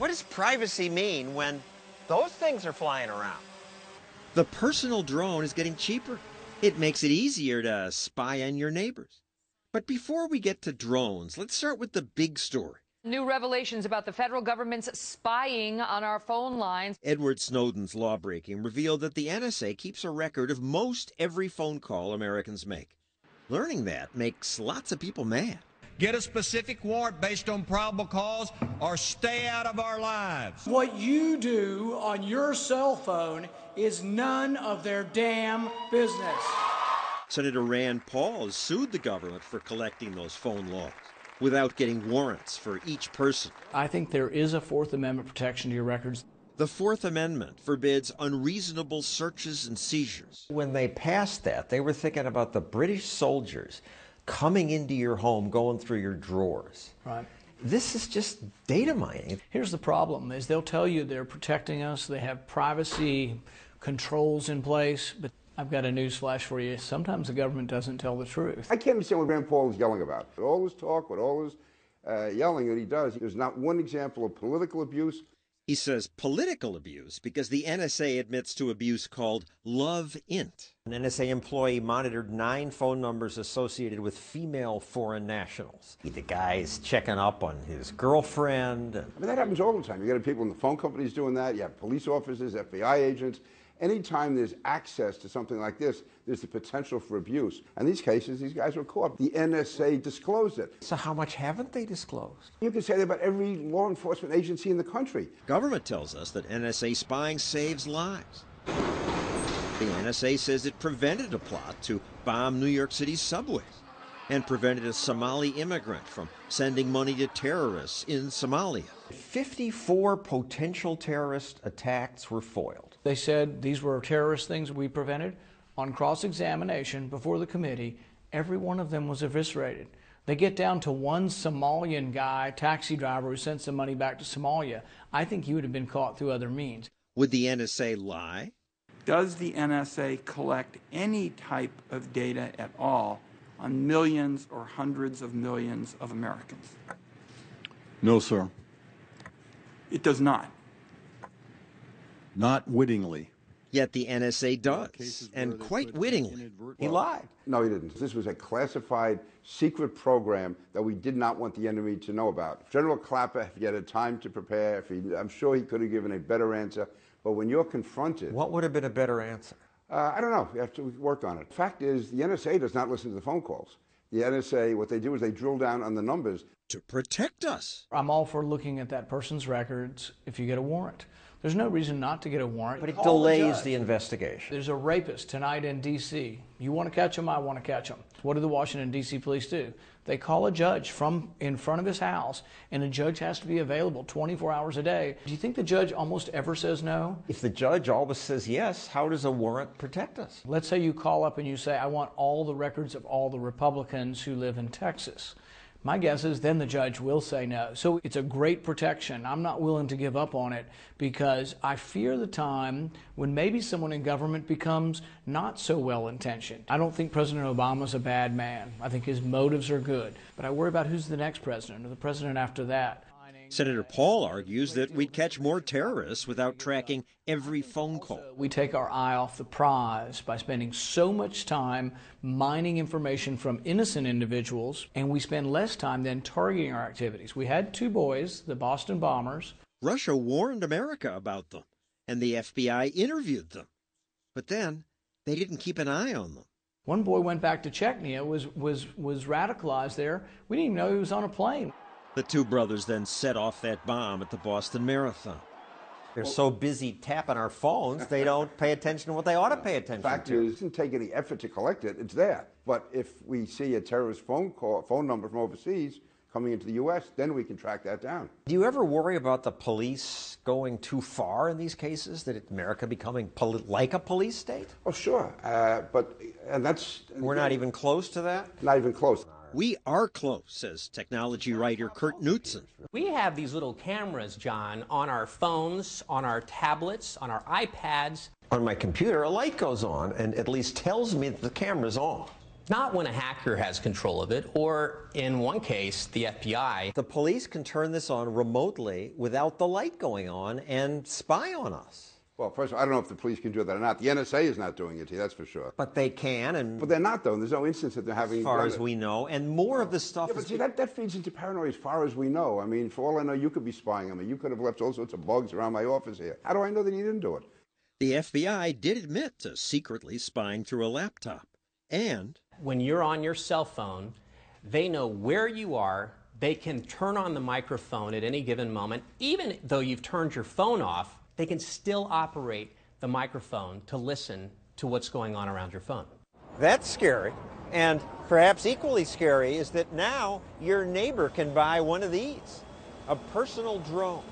What does privacy mean when those things are flying around? The personal drone is getting cheaper. It makes it easier to spy on your neighbors. But before we get to drones, let's start with the big story. New revelations about the federal government's spying on our phone lines. Edward Snowden's lawbreaking revealed that the NSA keeps a record of most every phone call Americans make. Learning that makes lots of people mad. Get a specific warrant based on probable cause or stay out of our lives. What you do on your cell phone is none of their damn business. Senator Rand Paul has sued the government for collecting those phone logs without getting warrants for each person. I think there is a Fourth Amendment protection to your records. The Fourth Amendment forbids unreasonable searches and seizures. When they passed that, they were thinking about the British soldiers coming into your home, going through your drawers. Right. This is just data mining. Here's the problem, is they'll tell you they're protecting us, they have privacy controls in place, but I've got a news flash for you. Sometimes the government doesn't tell the truth. I can't understand what Rand Paul is yelling about. With all his talk, with all his yelling that he does, there's not one example of political abuse. He says political abuse because the NSA admits to abuse called love int. An NSA employee monitored 9 phone numbers associated with female foreign nationals. The guy's checking up on his girlfriend. I mean, that happens all the time. You got people in the phone companies doing that. You have police officers, FBI agents. Anytime there's access to something like this, there's the potential for abuse. In these cases, these guys were caught. The NSA disclosed it. So how much haven't they disclosed? You can say that about every law enforcement agency in the country. Government tells us that NSA spying saves lives. The NSA says it prevented a plot to bomb New York City's subways and prevented a Somali immigrant from sending money to terrorists in Somalia. 54 potential terrorist attacks were foiled. They said these were terrorist things we prevented. On cross-examination before the committee, every one of them was eviscerated. They get down to one Somalian guy, taxi driver, who sent some money back to Somalia. I think he would have been caught through other means. Would the NSA lie? Does the NSA collect any type of data at all on millions or hundreds of millions of Americans? No, sir. It does not. Not wittingly. Yet the NSA does, and quite wittingly. He lied. No, he didn't. This was a classified, secret program that we did not want the enemy to know about. General Clapper, if he had time to prepare, I'm sure he could have given a better answer. But when you're confronted... What would have been a better answer? I don't know. We have to work on it. The fact is, the NSA does not listen to the phone calls. The NSA, what they do is they drill down on the numbers. To protect us. I'm all for looking at that person's records if you get a warrant. There's no reason not to get a warrant. But it delays the investigation. There's a rapist tonight in D.C. You want to catch him, I want to catch him. What do the Washington, D.C. police do? They call a judge from in front of his house, and the judge has to be available 24 hours a day. Do you think the judge almost ever says no? If the judge always says yes, how does a warrant protect us? Let's say you call up and you say, I want all the records of all the Republicans who live in Texas. My guess is then the judge will say no. So it's a great protection. I'm not willing to give up on it because I fear the time when maybe someone in government becomes not so well-intentioned. I don't think President Obama's a bad man. I think his motives are good. But I worry about who's the next president or the president after that. Senator Paul argues that we'd catch more terrorists without tracking every phone call. We take our eye off the prize by spending so much time mining information from innocent individuals, and we spend less time then targeting our activities. We had 2 boys, the Boston bombers. Russia warned America about them, and the FBI interviewed them. But then they didn't keep an eye on them. One boy went back to Chechnya, was radicalized there. We didn't even know he was on a plane. The 2 brothers then set off that bomb at the Boston Marathon. They're so busy tapping our phones, they don't pay attention to what they ought to pay attention to. The fact is, it doesn't take any effort to collect it. It's there. But if we see a terrorist phone number from overseas coming into the U.S., then we can track that down. Do you ever worry about the police going too far in these cases, that America becoming like a police state? Oh, sure. And that's... We're not even close to that? Not even close. We are close, says technology writer Kurt Knudsen. We have these little cameras, John, on our phones, on our tablets, on our iPads. On my computer, a light goes on and at least tells me that the camera's on. Not when a hacker has control of it, or in one case, the FBI. The police can turn this on remotely without the light going on and spy on us. Well, first of all, I don't know if the police can do that or not. The NSA is not doing it, that's for sure. But they can, and but they're not, though. There's no instance that they're having. As far as we know, and more of the stuff. Yeah, but see, that feeds into paranoia. As far as we know, I mean, for all I know, you could be spying on me. You could have left all sorts of bugs around my office here. How do I know that you didn't do it? The FBI did admit to secretly spying through a laptop, and when you're on your cell phone, they know where you are. They can turn on the microphone at any given moment, even though you've turned your phone off. They can still operate the microphone to listen to what's going on around your phone. That's scary. And perhaps equally scary is that now your neighbor can buy one of these, a personal drone.